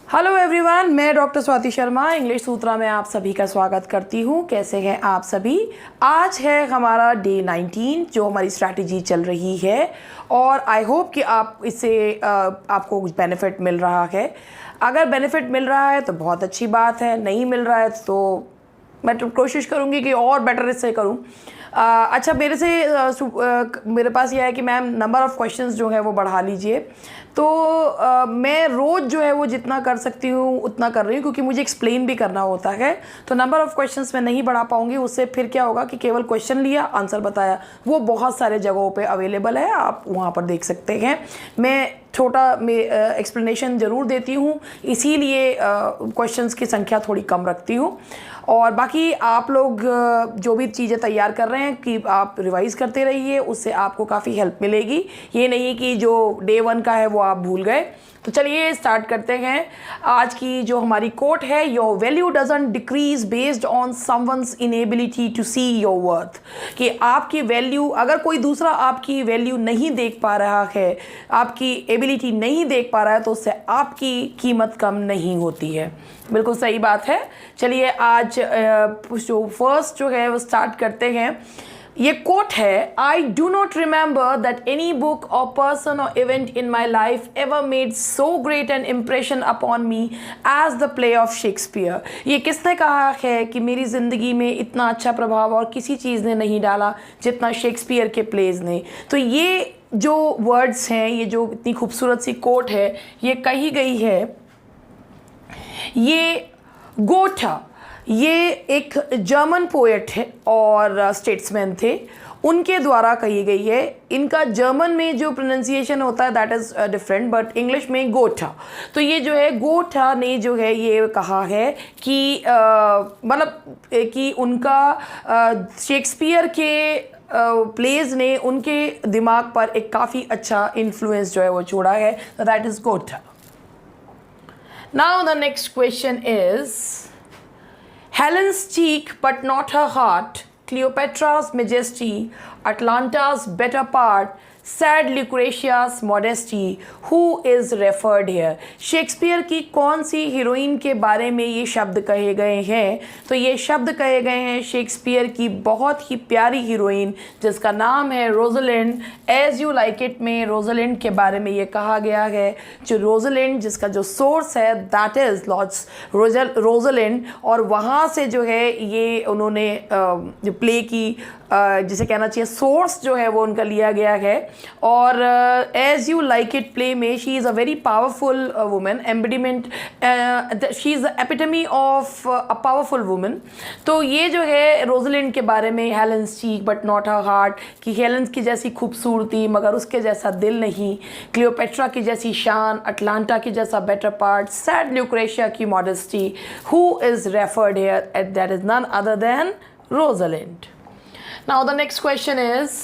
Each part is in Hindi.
हेलो एवरीवन, मैं डॉक्टर स्वाति शर्मा इंग्लिश सूत्रा में आप सभी का स्वागत करती हूँ। कैसे हैं आप सभी? आज है हमारा डे 19 जो हमारी स्ट्रैटेजी चल रही है और आई होप कि आप इससे आपको कुछ बेनिफिट मिल रहा है। अगर बेनिफिट मिल रहा है तो बहुत अच्छी बात है, नहीं मिल रहा है तो मैं तो कोशिश करूँगी कि और बेटर इससे करूँ। अच्छा, मेरे पास यह है कि मैम नंबर ऑफ़ क्वेश्चंस जो है वो बढ़ा लीजिए। तो मैं रोज़ जो है वो जितना कर सकती हूँ उतना कर रही हूँ, क्योंकि मुझे एक्सप्लेन भी करना होता है। तो नंबर ऑफ़ क्वेश्चंस मैं नहीं बढ़ा पाऊँगी, उससे फिर क्या होगा कि केवल क्वेश्चन लिया, आंसर बताया, वो बहुत सारे जगहों पे अवेलेबल है, आप वहाँ पर देख सकते हैं। मैं छोटा एक्सप्लेनेशन ज़रूर देती हूँ, इसीलिए क्वेश्चंस की संख्या थोड़ी कम रखती हूँ। और बाकी आप लोग जो भी चीज़ें तैयार कर रहे हैं कि आप रिवाइज़ करते रहिए, उससे आपको काफ़ी हेल्प मिलेगी। ये नहीं कि जो डे 1 का है वो आप भूल गए। तो चलिए स्टार्ट करते हैं। आज की जो हमारी कोट है, your value doesn't decrease based on someone's inability to see your worth. कि आपकी वैल्यू, अगर कोई दूसरा आपकी वैल्यू नहीं देख पा रहा है, आपकी एबिलिटी नहीं देख पा रहा है, तो उससे आपकी कीमत कम नहीं होती है। बिल्कुल सही बात है। चलिए आज जो फर्स्ट जो है वो स्टार्ट करते हैं। ये कोट है, I do not remember that any book or person or event in my life ever made so great an impression upon me as the play of Shakespeare. ये किसने कहा है कि मेरी ज़िंदगी में इतना अच्छा प्रभाव और किसी चीज़ ने नहीं डाला जितना शेक्सपियर के प्लेज ने। तो ये जो वर्ड्स हैं, ये जो इतनी खूबसूरत सी कोट है, ये कही गई है, ये गोठा, ये एक जर्मन पोएट है और स्टेट्समैन थे, उनके द्वारा कही गई है। इनका जर्मन में जो प्रोनाउंसिएशन होता है that is different, but English में गोठा। तो ये जो है गोठा ने जो है ये कहा है कि मतलब कि उनका शेक्सपियर के प्लेज ने उनके दिमाग पर एक काफ़ी अच्छा इन्फ्लुएंस जो है वो छोड़ा है। दैट इज़ गोठा। Now the next question is, Helen's cheek but not her heart, Cleopatra's majesty, Atlanta's better part, sad Lucretia's modesty, who is referred here? Shakespeare की कौन सी हीरोइन के बारे में ये शब्द कहे गए हैं? तो ये शब्द कहे गए हैं शेक्सपियर की बहुत ही प्यारी हीरोइन जिसका नाम है रोज़लिंड। एज यू लाइक इट में रोज़लिंड के बारे में ये कहा गया है। जो रोज़लिंड जिसका जो सोर्स है दैट इज़ लॉर्ड्स रोज़लिंड, और वहाँ से जो है ये उन्होंने जो प्ले की जिसे कहना चाहिए सोर्स जो है वो उनका लिया गया है। और as you like it play में she is a very powerful women, embodiment, she is the epitome of a powerful women. तो ये जो है रोज़लिंड के बारे में, Helen's cheek but not her heart, कि हेलेंस की जैसी खूबसूरती मगर उसके जैसा दिल नहीं, क्लियोपेट्रा की जैसी शान, अटलांटा की जैसा बेटर पार्ट, सैड ल्यूक्रेशिया की modesty, who is referred here, that is none other than Rosalind. Now the next question is,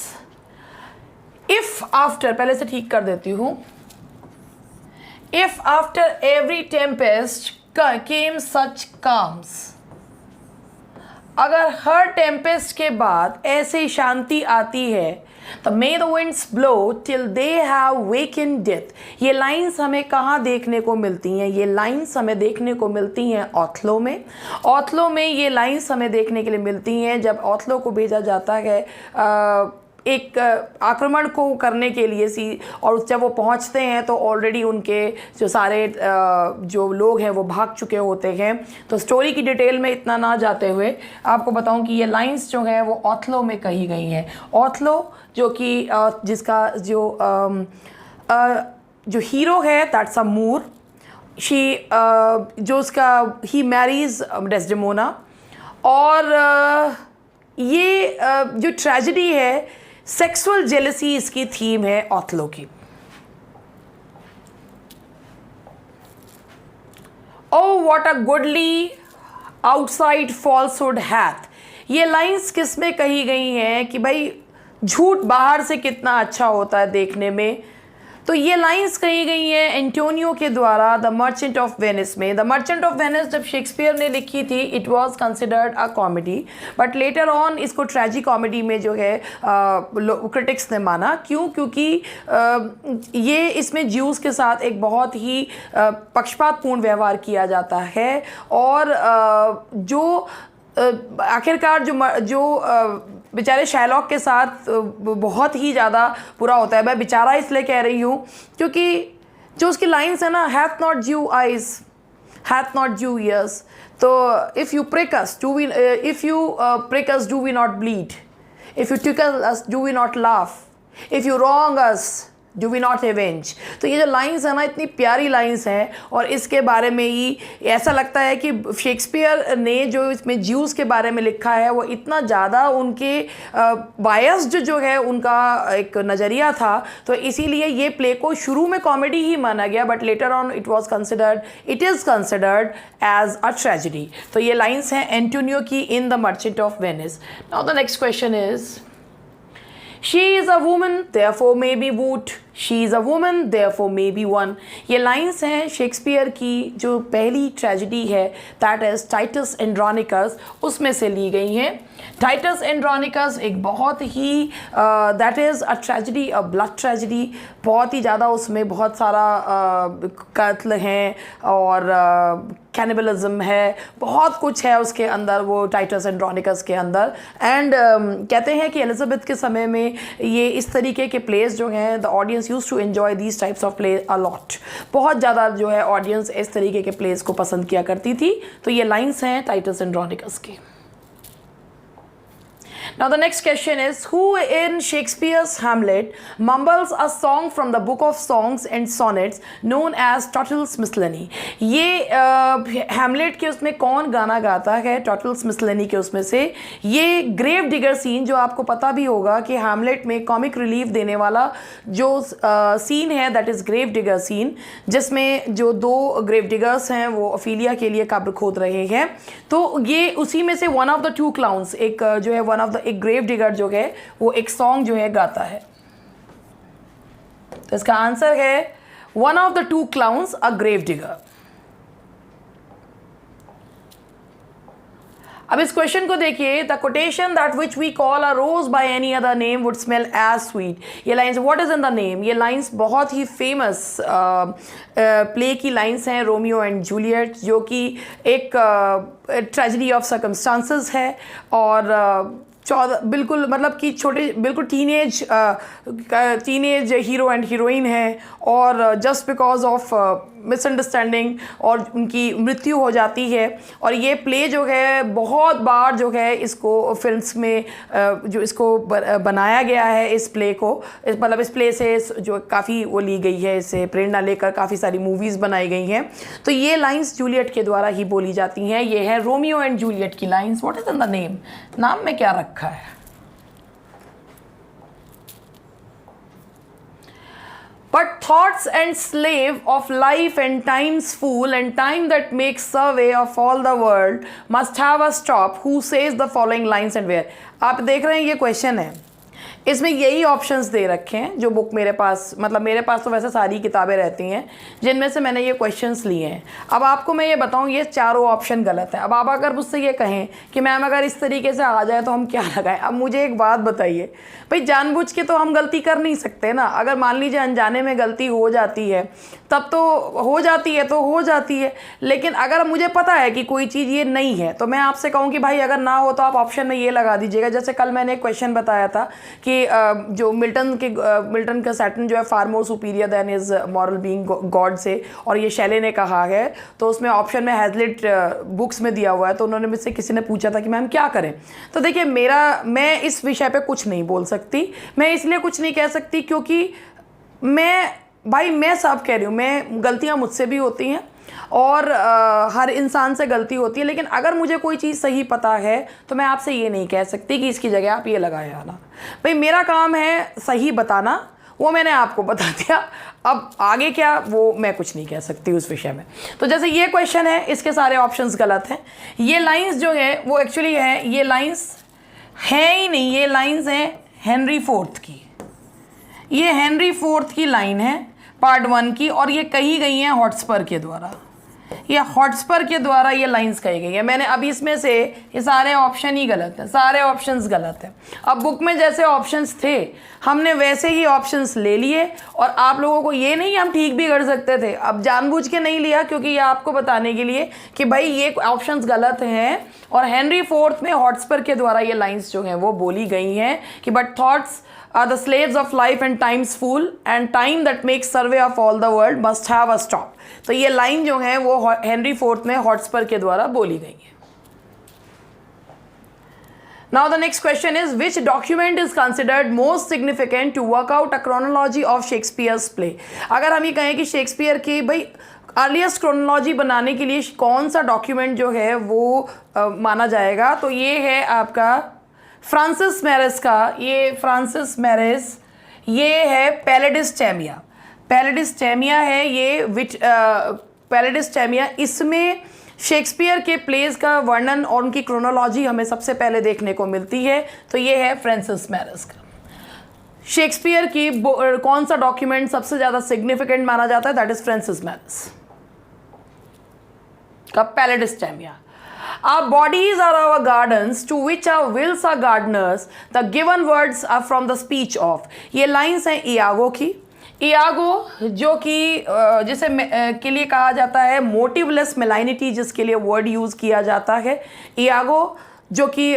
if after, पहले से ठीक कर देती हूँ, if after every tempest came such calms, अगर हर टेम्पेस्ट के बाद ऐसे शांति आती है तो मे the winds blow till they have woken death. ये लाइन्स हमें कहाँ देखने को मिलती हैं? ये लाइन्स हमें देखने को मिलती हैं ओथलो में। ओथलो में ये लाइन्स हमें देखने के लिए मिलती हैं जब ओथलो को भेजा जाता है एक आक्रमण को करने के लिए और जब वो पहुंचते हैं तो ऑलरेडी उनके जो सारे जो लोग हैं वो भाग चुके होते हैं। तो स्टोरी की डिटेल में इतना ना जाते हुए आपको बताऊं कि ये लाइंस जो हैं वो ओथलो में कही गई हैं। ओथलो जो कि जिसका जो हीरो है दैट्स अ मूर, जो उसका ही मैरीज डेस्डेमोना। और ये जो ट्रेजेडी है, सेक्सुअल जेलसी इसकी थीम है ओथलो की। Oh what a goodly outside falsehood hath। ये लाइंस किस में कही गई हैं कि भाई झूठ बाहर से कितना अच्छा होता है देखने में, तो ये लाइंस कही गई है एंटोनियो के द्वारा द मर्चेंट ऑफ वेनिस में। द मर्चेंट ऑफ वेनिस जब शेक्सपियर ने लिखी थी it was considered a comedy, but later on इसको ट्रेजिक कॉमेडी में जो है क्रिटिक्स ने माना। क्यों? क्योंकि ये इसमें ज्यूज़ के साथ एक बहुत ही पक्षपातपूर्ण व्यवहार किया जाता है और जो आखिरकार जो बेचारे शैलॉक के साथ बहुत ही ज़्यादा बुरा होता है। मैं बेचारा इसलिए कह रही हूँ क्योंकि जो उसकी लाइन्स है ना, hath not Jew eyes hath not Jew ears, तो if you prick us do we not bleed, if you tickle us do we not laugh, if you wrong us do we not avenge. तो ये जो लाइन्स है ना, इतनी प्यारी लाइन्स हैं और इसके बारे में ही ऐसा लगता है कि शेक्सपियर ने जो इसमें ज्यूज़ के बारे में लिखा है वो इतना ज़्यादा उनके बायस्ड जो है उनका एक नज़रिया था, तो इसीलिए ये प्ले को शुरू में कॉमेडी ही माना गया, but later on it is considered as a tragedy. तो ये लाइन्स हैं एंटोनियो की in the Merchant of Venice. Now the next question is She is a woman, therefore may be wood. She is a woman, therefore may be one. ये लाइन्स हैं शेक्सपियर की जो पहली ट्रेजेडी है, दैट इज टाइटस एंड्रोनिकस, उसमें से ली गई हैं। टाइटस एंड्रोनिकस एक बहुत ही that is a tragedy, a blood tragedy. बहुत ही ज़्यादा उसमें बहुत सारा कत्ल हैं और कैनिबलिज्म है, बहुत कुछ है उसके अंदर, वो टाइटस एंड्रोनिकस के अंदर। एंड कहते हैं कि एलिजाबेथ के समय में ये इस तरीके के प्लेस जो हैं, the audience used to enjoy these types of play a lot. बहुत ज़्यादा जो है ऑडियंस इस तरीके के प्लेस को पसंद किया करती थी। तो ये लाइन्स हैं टाइटस एंड्रोनिकस की। Now the next question is, who in Shakespeare's Hamlet mumbles a song from the book of songs and sonnets known as Trottle's Miscellany? ये हैमलेट के उसमें कौन गाना गाता है Trottle's Miscellany के उसमें से? ये ग्रेव डिगर सीन, जो आपको पता भी होगा कि हैमलेट में कॉमिक रिलीफ देने वाला जो सीन है that is grave digger scene, जिसमें जो दो ग्रेव डिगर्स हैं वो ओफिलिया के लिए कब्र खोद रहे हैं। तो ये उसी में से one of the two clowns, एक जो है वन ऑफ द एक ग्रेव डिगर जो है वो एक सॉन्ग जो है गाता है। तो इसका आंसर है one of the two clowns a grave digger. अब इस क्वेश्चन को देखिए, the quotation that which we call a rose by any other name would smell as sweet. ये lines what is in the name, ये लाइन्स बहुत ही फेमस प्ले की लाइन्स हैं, रोमियो एंड जूलियट, जो कि एक ट्रेजेडी ऑफ सर्कमस्टांसेस है और बिल्कुल मतलब कि छोटे बिल्कुल टीनेज हीरो एंड हीरोइन है और जस्ट बिकॉज ऑफ मिसअंडरस्टैंडिंग और उनकी मृत्यु हो जाती है। और ये प्ले जो है बहुत बार जो है इसको फिल्म्स में जो इसको बनाया गया है, इस प्ले को मतलब इस प्ले से जो काफ़ी वो ली गई है, इससे प्रेरणा लेकर काफ़ी सारी मूवीज़ बनाई गई हैं। तो ये लाइंस जूलियट के द्वारा ही बोली जाती हैं। ये है रोमियो एंड जूलियट की lines. What is in the name, नाम में क्या रखा है? But thoughts and slave of life and time's fool and time that makes survey of all the world must have a stop who says the following lines and where। आप देख रहे हैं ये क्वेश्चन है, इसमें यही ऑप्शंस दे रखे हैं जो बुक मेरे पास, मतलब मेरे पास तो वैसे सारी किताबें रहती हैं जिनमें से मैंने ये क्वेश्चंस लिए हैं। अब आपको मैं ये बताऊं, ये चारों ऑप्शन गलत है। अब आप अगर मुझसे ये कहें कि मैम अगर इस तरीके से आ जाए तो हम क्या लगाएं, अब मुझे एक बात बताइए भाई, जानबूझ के तो हम गलती कर नहीं सकते ना। अगर मान लीजिए अनजाने में गलती हो जाती है तब तो हो जाती है तो हो जाती है, लेकिन अगर मुझे पता है कि कोई चीज़ ये नहीं है तो मैं आपसे कहूँ कि भाई अगर ना हो तो आप ऑप्शन में ये लगा दीजिएगा। जैसे कल मैंने एक क्वेश्चन बताया था कि जो मिल्टन का सैटर्न जो है far more superior than is moral being God से, और ये शैले ने कहा है, तो उसमें ऑप्शन में हैजलिट बुक्स में दिया हुआ है। तो उन्होंने मुझसे किसी ने पूछा था कि मैम क्या करें, तो देखिए मैं इस विषय पे कुछ नहीं बोल सकती। मैं इसलिए कुछ नहीं कह सकती क्योंकि मैं सब कह रही हूँ, मैं गलतियाँ मुझसे भी होती हैं और हर इंसान से गलती होती है, लेकिन अगर मुझे कोई चीज़ सही पता है तो मैं आपसे ये नहीं कह सकती कि इसकी जगह आप ये लगाए आना। भाई मेरा काम है सही बताना, वो मैंने आपको बता दिया। अब आगे क्या वो मैं कुछ नहीं कह सकती उस विषय में। तो जैसे ये क्वेश्चन है, इसके सारे ऑप्शंस गलत हैं। ये लाइंस जो है वो एक्चुअली है, ये लाइंस हैं ही नहीं, ये लाइंस हैं हेनरी फोर्थ की। ये हेनरी फोर्थ की लाइन है पार्ट 1 की, और ये कही गई हैं हॉटस्पर के द्वारा। ये हॉटस्पर के द्वारा ये लाइंस कही गई है। मैंने अभी इसमें से ये सारे ऑप्शन ही गलत हैं, सारे ऑप्शंस गलत हैं। अब बुक में जैसे ऑप्शंस थे हमने वैसे ही ऑप्शंस ले लिए, और आप लोगों को ये नहीं हम ठीक भी कर सकते थे, अब जानबूझ के नहीं लिया क्योंकि ये आपको बताने के लिए कि भाई ये ऑप्शंस गलत हैं। और हेनरी फोर्थ में हॉटस्पर के द्वारा ये लाइंस जो हैं वो बोली गई हैं कि but thoughts are the slaves of life and time's fool and time that makes survey of all the world must have a stop। तो ये लाइन जो है वो हेनरी फोर्थ में हॉटस्पर के द्वारा बोली गई है। Now the next question is which document is considered most significant to work out a chronology of Shakespeare's play। अगर हम ये कहें कि शेक्सपियर की भाई अर्लीस्ट क्रोनोलॉजी बनाने के लिए कौन सा डॉक्यूमेंट जो है वो माना जाएगा, तो ये है आपका फ्रांसिस मैरिस का, ये फ्रांसिस मैरिस, ये है पैलेडिस टैमिया। पैलेडिस टैमिया है ये विच पैलेडिस टैमिया, इसमें शेक्सपियर के प्लेस का वर्णन और उनकी क्रोनोलॉजी हमें सबसे पहले देखने को मिलती है। तो ये है फ्रांसिस मैरिस का। शेक्सपियर की कौन सा डॉक्यूमेंट सबसे ज़्यादा सिग्निफिकेंट माना जाता है, दैट इज फ्रांसिस मैरिस का पैलेडिस टैमिया। Our bodies are our gardens to which our wills are gardeners, the given words are from the speech of। ये लाइन्स हैं इयागो की। इयागो जो कि जिसे के लिए कहा जाता है मोटिवलेस मेलाइनिटी, जिसके लिए वर्ड यूज़ किया जाता है। इयागो जो कि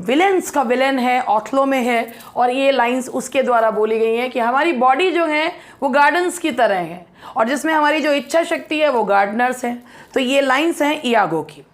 विलेंस का विलेन है, ऑथलो में है, और ये लाइंस उसके द्वारा बोली गई हैं कि हमारी बॉडी जो है वो गार्डन्स की तरह है और जिसमें हमारी जो इच्छा शक्ति है वो गार्डनर्स हैं। तो ये लाइंस हैं इयागो की।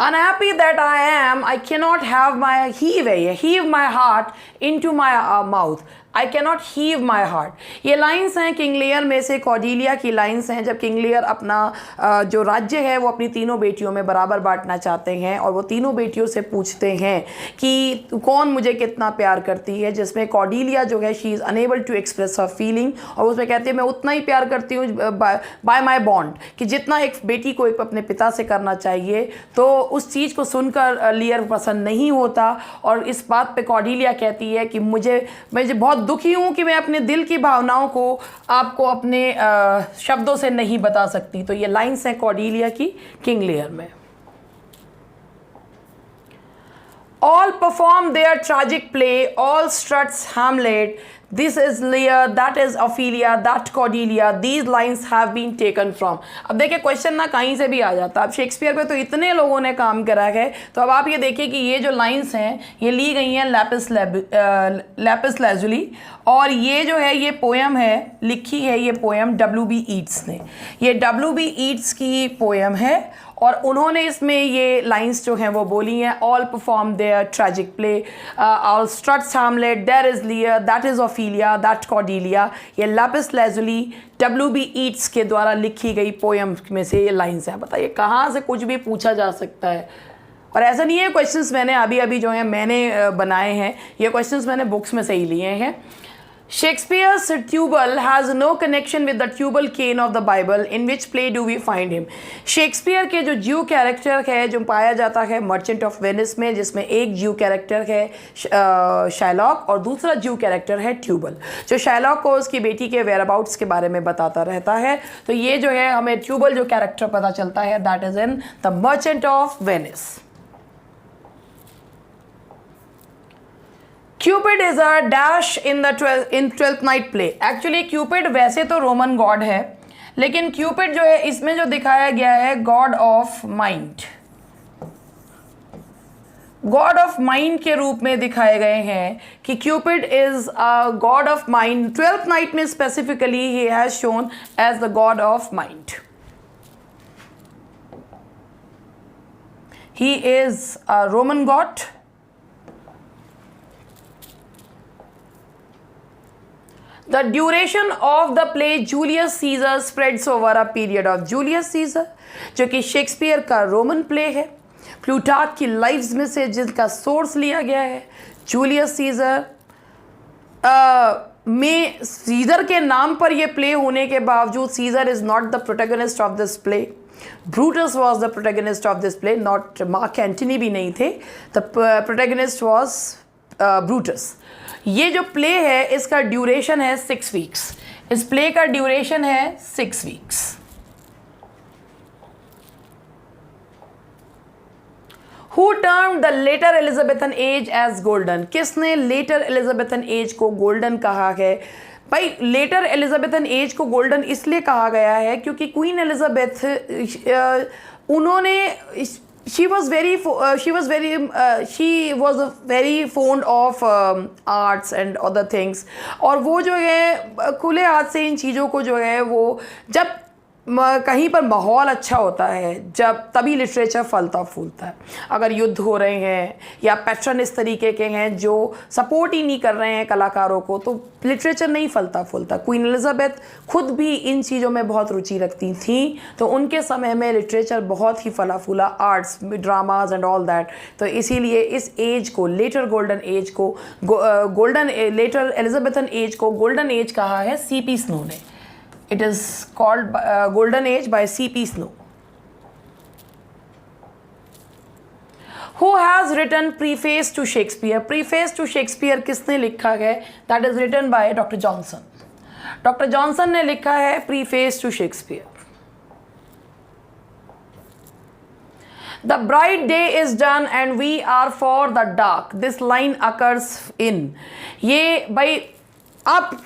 Unhappy that I am, I cannot have heave my heart into my mouth। I cannot heave my heart। ये लाइन्स हैं किंग लियर में से कॉर्डिलिया की लाइन्स हैं, जब किंग लियर अपना जो राज्य है वो अपनी तीनों बेटियों में बराबर बांटना चाहते हैं और वो तीनों बेटियों से पूछते हैं कि कौन मुझे कितना प्यार करती है, जिसमें कॉर्डिलिया जो है she is unable to express her feeling, और उसमें कहते हैं मैं उतना ही प्यार करती हूँ बाय माई बॉन्ड, कि जितना एक बेटी को एक अपने पिता से करना चाहिए। तो उस चीज़ को सुनकर लियर पसंद नहीं होता और इस बात पर कॉर्डिलिया कहती है कि मैं बहुत दुखी हूँ कि मैं अपने दिल की भावनाओं को आपको अपने शब्दों से नहीं बता सकती। तो ये लाइन्स हैं कॉर्डिलिया की किंग लियर में। All perform their tragic play, all struts Hamlet, this is Lear, that is Ophelia, that Cordelia, these lines have been taken from। अब देखिए क्वेश्चन ना कहीं से भी आ जाता है। अब शेक्सपियर पे तो इतने लोगों ने काम करा है, तो अब आप ये देखिए कि ये जो लाइंस हैं ये ली गई हैं लैपिस लैजुली, और ये जो है ये पोएम है, लिखी है ये पोएम W.B. ईट्स ने। ये W.B. ईट्स की पोएम है और उन्होंने इसमें ये लाइंस जो हैं वो बोली हैं, all perform their tragic play, all struts Hamlet, there is Lear, that is Ophelia, that Cordelia. ये लैपिस लैजुली W.B. ईट्स के द्वारा लिखी गई पोएम में से ये लाइंस हैं। बताइए कहाँ से कुछ भी पूछा जा सकता है। और ऐसा नहीं है क्वेश्चंस मैंने अभी जो हैं मैंने बनाए हैं, ये क्वेश्चंस मैंने बुक्स में से ही लिए हैं। Shakespeare's Tubal has no connection with the Tubal Cain of the Bible. In which play do we find him? Shakespeare के जो ज्यू कैरेक्टर है जो पाया जाता है मर्चेंट ऑफ वेनिस में, जिसमें एक ज्यू कैरेक्टर है शाइलॉक और दूसरा ज्यू कैरेक्टर है ट्यूबल, जो शाइलॉक को उसकी बेटी के वेयर अबाउट्स के बारे में बताता रहता है। तो ये जो है हमें ट्यूबल जो कैरेक्टर पता चलता है, that is in the Merchant of Venice. Cupid is a dash in 12th night play. Actually Cupid वैसे तो रोमन गॉड है, लेकिन क्यूपिड जो है इसमें जो दिखाया गया है god of mind, god of mind के रूप में दिखाए गए हैं कि Cupid is a god of mind. 12th night में specifically he has shown as the god of mind. He is a Roman god. The duration of the play Julius Caesar spreads over a period of Julius Caesar, जो कि शेक्सपियर का रोमन प्ले है, प्लूटार्क की लाइव्स में से जिसका सोर्स लिया गया है। जूलियस सीजर में सीजर के नाम पर यह प्ले होने के बावजूद Caesar is not the protagonist of this play. Brutus was the protagonist of this play, not Mark Antony भी नहीं थे। The protagonist was Brutus. ये जो प्ले है इसका ड्यूरेशन है 6 वीक्स। इस प्ले का ड्यूरेशन है 6 weeks. Who termed the later Elizabethan age as golden? किसने later Elizabethan age को golden कहा है? भाई लेटर एलिजाबेथन एज को गोल्डन इसलिए कहा गया है क्योंकि क्वीन एलिजाबेथ उन्होंने she was very fond of arts and other things, और वो जो है खुले हाथ से इन चीज़ों को जो है वो जब कहीं पर माहौल अच्छा होता है जब तभी लिटरेचर फलता फूलता है। अगर युद्ध हो रहे हैं या पैटर्न इस तरीके के हैं जो सपोर्ट ही नहीं कर रहे हैं कलाकारों को, तो लिटरेचर नहीं फलता फूलता। क्वीन एलिजाबेथ खुद भी इन चीज़ों में बहुत रुचि रखती थी, तो उनके समय में लिटरेचर बहुत ही फला फूला, arts, dramas and all that. तो इसीलिए इस एज को लेटर गोल्डन एज को लेटर एलिजाबेथन एज को गोल्डन एज कहा है C.P. स्नो ने। It is called Golden Age by C.P. Snow. Who has written Preface to Shakespeare? Preface to Shakespeare किसने लिखा है? That is written by Dr. Johnson. Dr. Johnson ने लिखा है Preface to Shakespeare. The bright day is done and we are for the dark. This line occurs in. ये भाई अब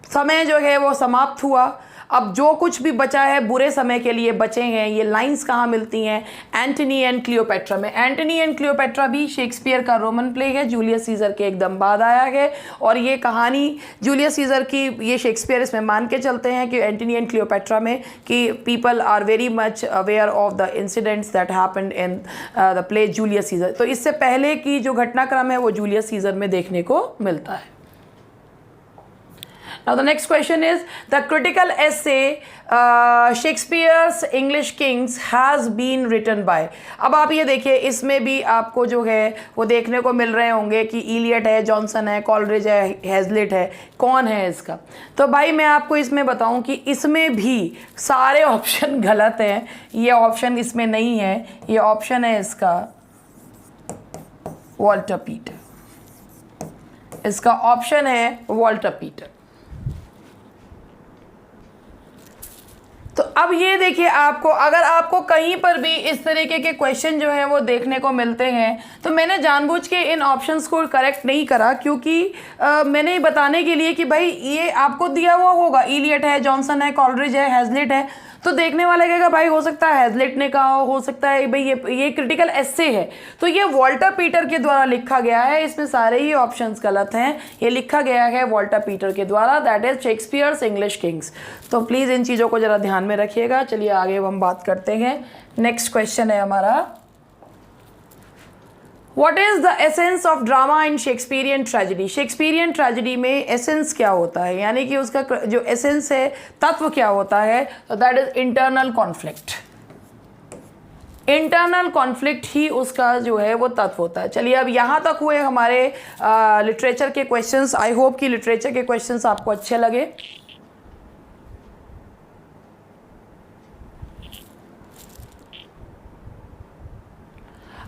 समय जो है वो समाप्त हुआ, अब जो कुछ भी बचा है बुरे समय के लिए बचे हैं। ये लाइंस कहाँ मिलती हैं? एंटनी एंड क्लियोपेट्रा में। एंटनी एंड क्लियोपेट्रा भी शेक्सपियर का रोमन प्ले है, जूलियस सीजर के एकदम बाद आया है, और ये कहानी जूलियस सीजर की, ये शेक्सपियर इसमें मान के चलते हैं कि एंटनी एंड क्लियोपेट्रा में कि people are very much aware of the incidents that happened in the play Julius Caesar. तो इससे पहले की जो घटनाक्रम है वो जूलियस सीजर में देखने को मिलता है। Now the next question is the critical essay Shakespeare's English Kings has been written by। अब आप ये देखिए, इसमें भी आपको जो है वो देखने को मिल रहे होंगे कि इलियट है, जॉनसन है, कॉलरिज है, हैजलिट है। कौन है इसका? तो भाई मैं आपको इसमें बताऊं कि इसमें भी सारे ऑप्शन गलत हैं। ये ऑप्शन इसमें नहीं है, ये ऑप्शन है इसका वॉल्टर पीटर। इसका ऑप्शन है वॉल्टर पीटर। तो अब ये देखिए, आपको अगर आपको कहीं पर भी इस तरीके के क्वेश्चन जो हैं वो देखने को मिलते हैं, तो मैंने जानबूझ के इन ऑप्शंस को करेक्ट नहीं करा, क्योंकि मैंने बताने के लिए कि भाई ये आपको दिया हुआ होगा, इलियट है, जॉनसन है, कॉलरिज है, हैजलिट है, तो देखने वाले कहेगा भाई हो सकता है हैजलिट ने कहा हो सकता है भाई ये क्रिटिकल एस्से है। तो ये वॉल्टर पीटर के द्वारा लिखा गया है, इसमें सारे ही ऑप्शंस गलत हैं। ये लिखा गया है वॉल्टर पीटर के द्वारा, that is Shakespeare's English Kings. तो प्लीज़ इन चीज़ों को ज़रा ध्यान में रखिएगा। चलिए आगे हम बात करते हैं। नेक्स्ट क्वेश्चन है हमारा, What is the essence of drama in Shakespearean tragedy? Shakespearean tragedy में एसेंस क्या होता है, यानी कि उसका जो एसेंस है, तत्व क्या होता है? तो that is internal conflict. Internal conflict ही उसका जो है वो तत्व होता है। चलिए अब यहाँ तक हुए हमारे लिटरेचर के क्वेश्चंस। आई होप कि लिटरेचर के क्वेश्चंस आपको अच्छे लगे।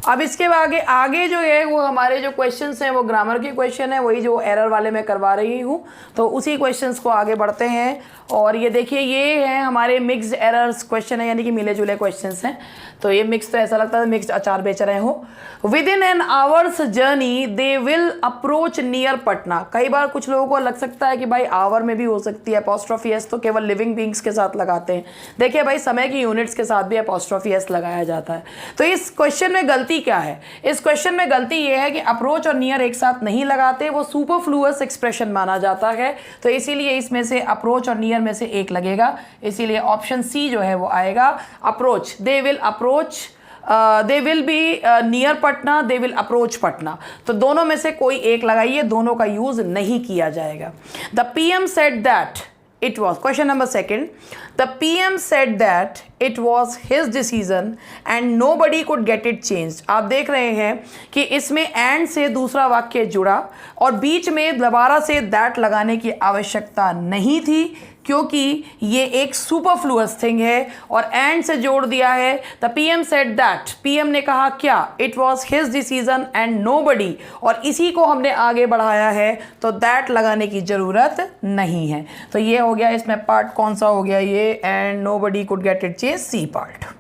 अब इसके आगे जो है वो हमारे जो क्वेश्चंस हैं वो ग्रामर के क्वेश्चन है, वही जो एरर वाले मैं करवा रही हूँ। तो उसी क्वेश्चंस को आगे बढ़ते हैं। और ये देखिए, ये हैं हमारे मिक्स्ड एरर्स क्वेश्चन है, यानी कि मिले जुले क्वेश्चंस हैं। तो ये मिक्स, तो ऐसा लगता है मिक्स्ड अचार बेच रहे हो। With in an hours journey they will approach near Patna. कई बार कुछ लोगों को लग सकता है कि भाई आवर में भी हो सकती है, अपॉस्ट्रोफी एस तो केवल लिविंग बींग्स के साथ लगाते हैं। देखिए भाई, समय की यूनिट्स के साथ भी अपॉस्ट्रोफी एस लगाया जाता है। तो इस क्वेश्चन में गलती क्या है? इस क्वेश्चन में गलती ये है कि अप्रोच और नियर एक साथ नहीं लगाते, वो सुपरफ्लुअस एक्सप्रेशन माना जाता है। तो इसीलिए इसमें से अप्रोच और नियर में से एक लगेगा, इसीलिए ऑप्शन सी जो है वो आएगा। Approach, they will approach, they will be near Patna, they will approach Patna. तो दोनों में से कोई एक लगाइए, दोनों का यूज नहीं किया जाएगा। The PM said that it was, question number 2, the PM said that it was his decision and nobody could get it changed। आप देख रहे हैं कि इसमें and से दूसरा वाक्य जुड़ा और बीच में दोबारा से that लगाने की आवश्यकता नहीं थी क्योंकि ये एक सुपरफ्लुअस थिंग है और एंड से जोड़ दिया है। The PM said that, PM ने कहा क्या, it was his decision and nobody, और इसी को हमने आगे बढ़ाया है तो दैट लगाने की ज़रूरत नहीं है। तो ये हो गया, इसमें पार्ट कौन सा हो गया ये, and nobody could get it change, C part.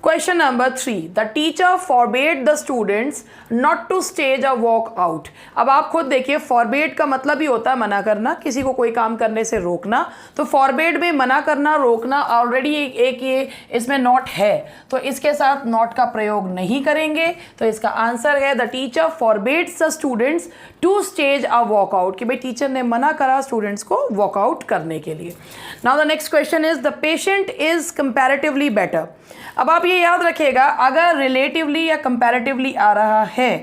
Question number 3. The teacher forbade the students not to stage a walk out। अब आप खुद देखिए, forbade का मतलब ही होता है मना करना, किसी को कोई काम करने से रोकना। तो forbade में मना करना, रोकना, ऑलरेडी एक ये इसमें नॉट है तो इसके साथ नॉट का प्रयोग नहीं करेंगे। तो इसका आंसर है the teacher forbids the students to stage a walkout, कि भाई टीचर ने मना करा स्टूडेंट्स को वॉकआउट करने के लिए। Now the next question is the patient is comparatively better. अब आप ये याद रखिएगा, अगर रिलेटिवली या कंपैरेटिवली आ रहा है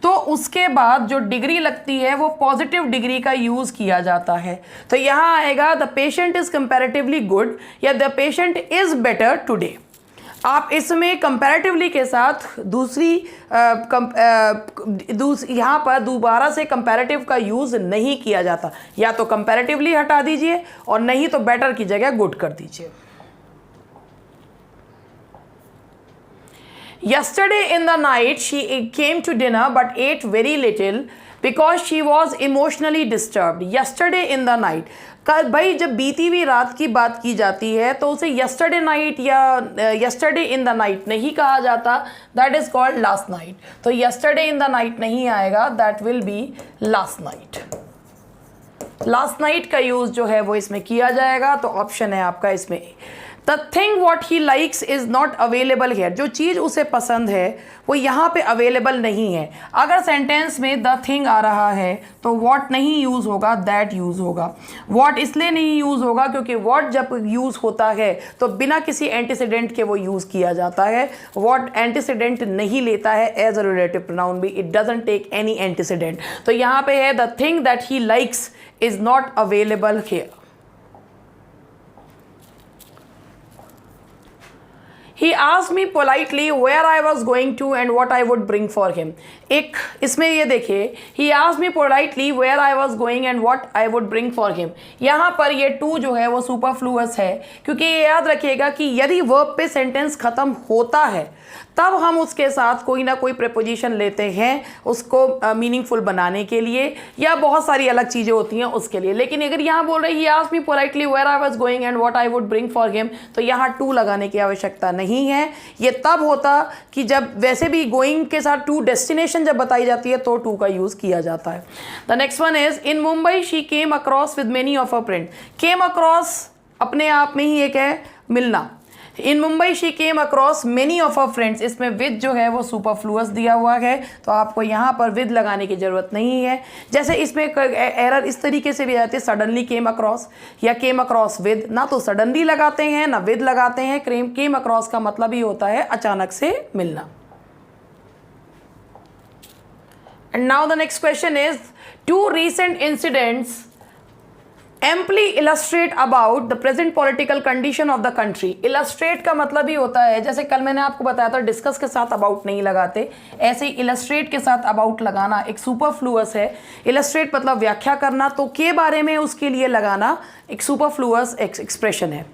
तो उसके बाद जो डिग्री लगती है वो पॉजिटिव डिग्री का यूज़ किया जाता है। तो यहाँ आएगा the patient is comparatively good या the patient is better today. आप इसमें कंपैरेटिवली के साथ यहाँ पर दोबारा से कंपैरेटिव का यूज़ नहीं किया जाता, या तो कंपैरेटिवली हटा दीजिए और नहीं तो बेटर की जगह गुड कर दीजिए। Yesterday in the night she came to dinner but ate very little because she was emotionally disturbed। Yesterday in the night, कल भाई जब बीती हुई रात की बात की जाती है तो उसे yesterday night या yesterday in the night नहीं कहा जाता, that is called last night। तो yesterday in the night नहीं आएगा, that will be last night। Last night का यूज़ जो है वो इसमें किया जाएगा। तो ऑप्शन है आपका इसमें the thing what he likes is not available hair. जो चीज़ उसे पसंद है वो यहाँ पे अवेलेबल नहीं है। अगर सेंटेंस में द थिंग आ रहा है तो वॉट नहीं यूज़ होगा, दैट यूज़ होगा। वॉट इसलिए नहीं यूज़ होगा क्योंकि वॉट जब यूज़ होता है तो बिना किसी एंटीसीडेंट के वो यूज़ किया जाता है। वॉट एंटीसीडेंट नहीं लेता है एज अ रिलेटिव प्रोनाउन भी, it doesn't take any antecedent. तो यहाँ पे है the thing that he likes is not available here। He asked me politely where I was going to and what I would bring for him। एक इसमें ये देखिए, he asked me politely where I was going and what I would bring for him। यहाँ पर ये टू जो है वो सुपरफ्लुअस है क्योंकि ये याद रखिएगा कि यदि वर्ब पे सेंटेंस ख़त्म होता है तब हम उसके साथ कोई ना कोई प्रेपोजिशन लेते हैं उसको मीनिंगफुल बनाने के लिए या बहुत सारी अलग चीज़ें होती हैं उसके लिए। लेकिन अगर यहाँ बोल रहे he asked me politely where I was going and what I would bring for him, तो यहाँ टू लगाने की आवश्यकता नहीं है। ये तब होता कि जब वैसे भी गोइंग के साथ टू डेस्टिनेशन जब बताई जाती है तो टू का यूज़ किया जाता है। The next one is in Mumbai she came across with many of a friend. Came across अपने आप में ही एक है मिलना। In Mumbai she came across many of our friends, इसमें विद जो है वो सुपरफ्लुअस दिया हुआ है तो आपको यहाँ पर विद लगाने की ज़रूरत नहीं है। जैसे इसमें एरर इस तरीके से भी आती है सडनली केम अक्रॉस या केम अक्रॉस विद, ना तो सडनली लगाते हैं ना विद लगाते हैं। केम अक्रॉस का मतलब ही होता है अचानक से मिलना। And now the next question is two recent incidents amply illustrate about the present political condition of the country. Illustrate का मतलब ही होता है, जैसे कल मैंने आपको बताया था डिस्कस के साथ अबाउट नहीं लगाते, ऐसे ही इलस्ट्रेट के साथ अबाउट लगाना एक सुपरफ्लुअस है। इलस्ट्रेट मतलब व्याख्या करना, तो के बारे में उसके लिए लगाना एक सुपरफ्लुअस एक्सप्रेशन है।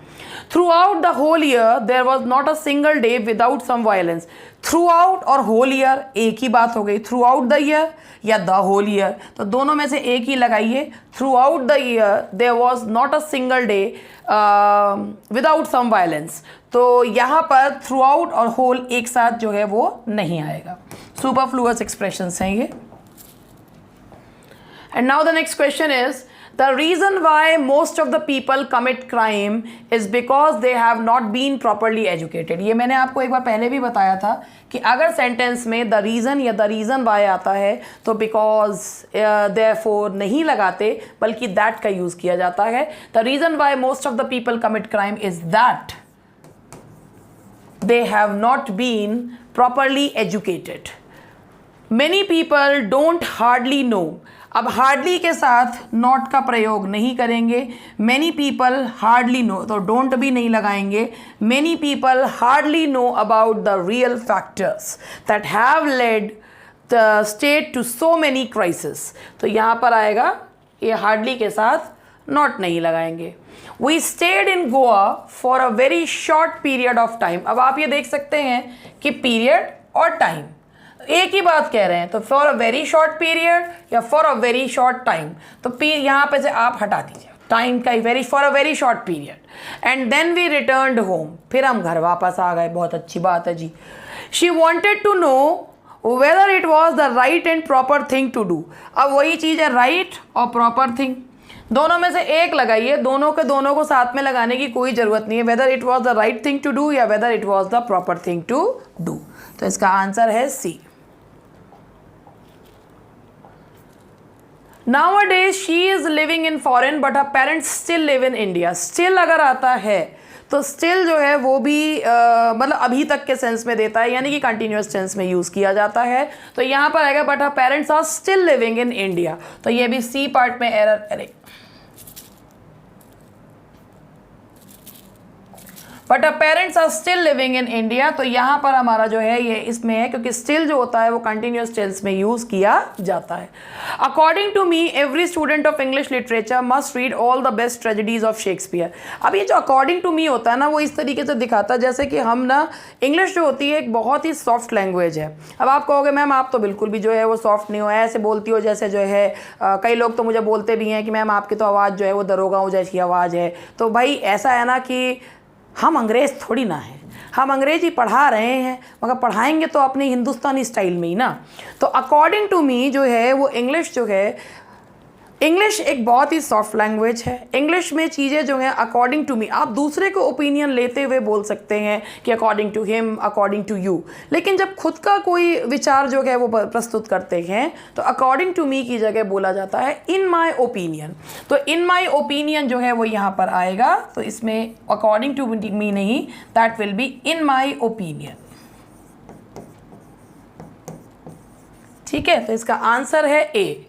Throughout the whole year there was not a single day without some violence. Throughout और होल ईयर एक ही बात हो गई, थ्रू आउट द ईयर या द होल ईयर, तो दोनों में से एक ही लगाइए। Throughout the year there was not a single day without some violence, तो यहाँ पर थ्रू आउट और होल एक साथ जो है वो नहीं आएगा। सुपरफ्लुअस एक्सप्रेशंस हैं ये। And now the next question is The reason why most of the people commit crime is because they have not been properly educated। ये मैंने आपको एक बार पहले भी बताया था कि अगर सेंटेंस में the reason या the reason why आता है तो because therefore नहीं लगाते बल्कि that का यूज़ किया जाता है। The reason why most of the people commit crime is that they have not been properly educated। Many people don't hardly know। अब हार्डली के साथ नॉट का प्रयोग नहीं करेंगे। मैनी पीपल हार्डली नो, तो डोंट भी नहीं लगाएंगे। Many people hardly know about the real factors that have led the state to so many crisis, तो यहाँ पर आएगा ये हार्डली के साथ नॉट नहीं लगाएंगे। We stayed in Goa for a very short period of time. अब आप ये देख सकते हैं कि पीरियड और टाइम एक ही बात कह रहे हैं, तो for a very short period या for a very short time, तो यहाँ पे से आप हटा दीजिए टाइम का, very for a very short period. And then we returned home, फिर हम घर वापस आ गए। बहुत अच्छी बात है जी। She wanted to know whether it was the right and proper thing to do. अब वही चीज़ है राइट और प्रॉपर थिंग, दोनों में से एक लगाइए। दोनों को साथ में लगाने की कोई ज़रूरत नहीं है। Whether it was the right thing to do या whether it was the proper thing to do, तो इसका आंसर है सी। Nowadays she is living in foreign but her parents still live in India। still अगर आता है तो still जो है वो भी मतलब अभी तक के सेंस में देता है, यानी कि कंटिन्यूस टेंस में यूज़ किया जाता है। तो यहाँ पर आएगा but her parents are still living in India, तो ये भी सी पार्ट में एरर। अरे but a parents are still living in India, तो यहाँ पर हमारा जो है ये इसमें है, क्योंकि स्टिल जो होता है वो कंटिन्यूस टेंस में यूज़ किया जाता है। According to me every student of English literature must read all the best tragedies of Shakespeare. अब ये जो अकॉर्डिंग टू मी होता है ना, वो इस तरीके से दिखाता है जैसे कि हम ना, इंग्लिश जो होती है एक बहुत ही सॉफ्ट लैंग्वेज है। अब आप कहोगे मैम आप तो बिल्कुल भी जो है वो सॉफ्ट नहीं हो, ऐसे बोलती हो जैसे जो है कई लोग तो मुझे बोलते भी हैं कि मैम आपकी तो आवाज़ जो है वो दरोगाओं जैसी आवाज़ है। तो भाई ऐसा है ना कि हम अंग्रेज़ थोड़ी ना हैं, हम अंग्रेजी पढ़ा रहे हैं, मगर पढ़ाएंगे तो अपने हिंदुस्तानी स्टाइल में ही ना। तो अकॉर्डिंग टू मी जो है वो इंग्लिश जो है, इंग्लिश एक बहुत ही सॉफ्ट लैंग्वेज है। इंग्लिश में चीज़ें जो हैं अकॉर्डिंग टू मी, आप दूसरे को ओपिनियन लेते हुए बोल सकते हैं कि according to him, according to you, लेकिन जब खुद का कोई विचार जो है वो प्रस्तुत करते हैं तो अकॉर्डिंग टू मी की जगह बोला जाता है इन माई ओपिनियन। तो इन माई ओपिनियन जो है वो यहाँ पर आएगा, तो इसमें अकॉर्डिंग टू मी नहीं, that will be in my opinion. ठीक है, तो इसका आंसर है ए।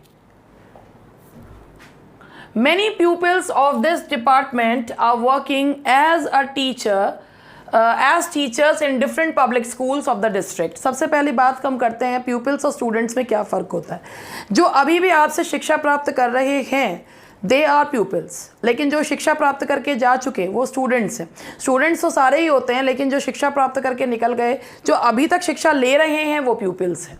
Many pupils of this department are working as a teacher, as teachers in different public schools of the district। सबसे पहली बात हम करते हैं pupils और students में क्या फ़र्क होता है। जो अभी भी आपसे शिक्षा प्राप्त कर रहे हैं दे आर pupils, लेकिन जो शिक्षा प्राप्त करके जा चुके वो स्टूडेंट्स हैं। स्टूडेंट्स तो सारे ही होते हैं, लेकिन जो शिक्षा प्राप्त करके निकल गए, जो अभी तक शिक्षा ले रहे हैं वो pupils हैं।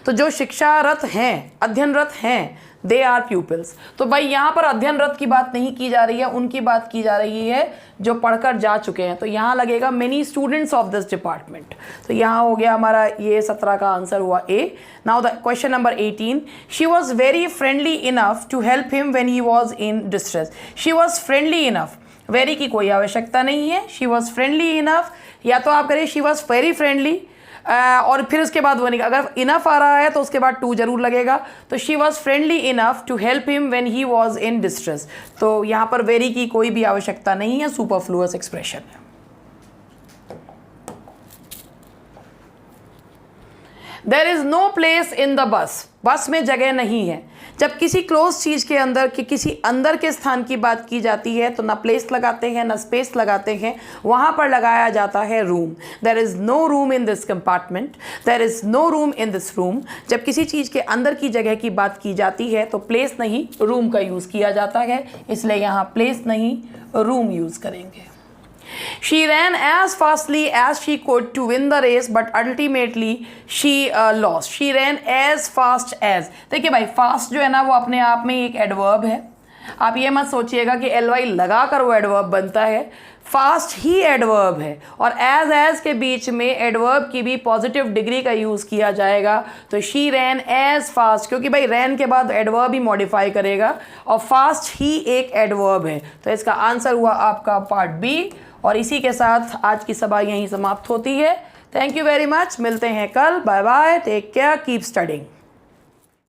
तो जो शिक्षारत हैं, अध्ययनरत हैं, दे आर प्यूपिल्स। तो भाई यहाँ पर अध्ययनरत की बात नहीं की जा रही है, उनकी बात की जा रही है जो पढ़कर जा चुके हैं। तो यहाँ लगेगा many students of this department. तो यहाँ हो गया हमारा ये 17 का आंसर हुआ A. Now the question number 18, she was very friendly enough to help him when he was in distress. She was friendly enough, very की कोई आवश्यकता नहीं है, शी वॉज फ्रेंडली इनफ, या तो आप करें शी वॉज वेरी फ्रेंडली और फिर उसके बाद वो नहीं, अगर इनफ आ रहा है तो उसके बाद टू जरूर लगेगा। तो she was friendly enough to help him when he was in distress. तो यहाँ पर वेरी की कोई भी आवश्यकता नहीं है, सुपरफ्लुअस एक्सप्रेशन है। There is no place in the bus, bus में जगह नहीं है। जब किसी क्लोज चीज़ के अंदर किसी अंदर के स्थान की बात की जाती है तो ना प्लेस लगाते हैं ना स्पेस लगाते हैं, वहाँ पर लगाया जाता है room. There is no room in this compartment, there is no room in this room. जब किसी चीज़ के अंदर की जगह की बात की जाती है तो प्लेस नहीं रूम का यूज़ किया जाता है, इसलिए यहाँ प्लेस नहीं रूम यूज़ करेंगे। She ran as fastly as she could to win the race, but ultimately she lost. She ran as fast as। देखिए भाई, fast जो है ना वो अपने आप में एक एडवर्ब है। आप ये मत सोचिएगा कि ly लगा कर वो एडवर्ब बनता है, फास्ट ही एडवर्ब है और एज के बीच में एडवर्ब की भी पॉजिटिव डिग्री का यूज़ किया जाएगा। तो शी रैन एज फास्ट, क्योंकि भाई रैन के बाद एडवर्ब ही मॉडिफाई करेगा और फास्ट ही एक एडवर्ब है। तो इसका आंसर हुआ आपका पार्ट बी। और इसी के साथ आज की सभा यहीं समाप्त होती है। थैंक यू वेरी मच, मिलते हैं कल। Bye bye, take care, keep studying.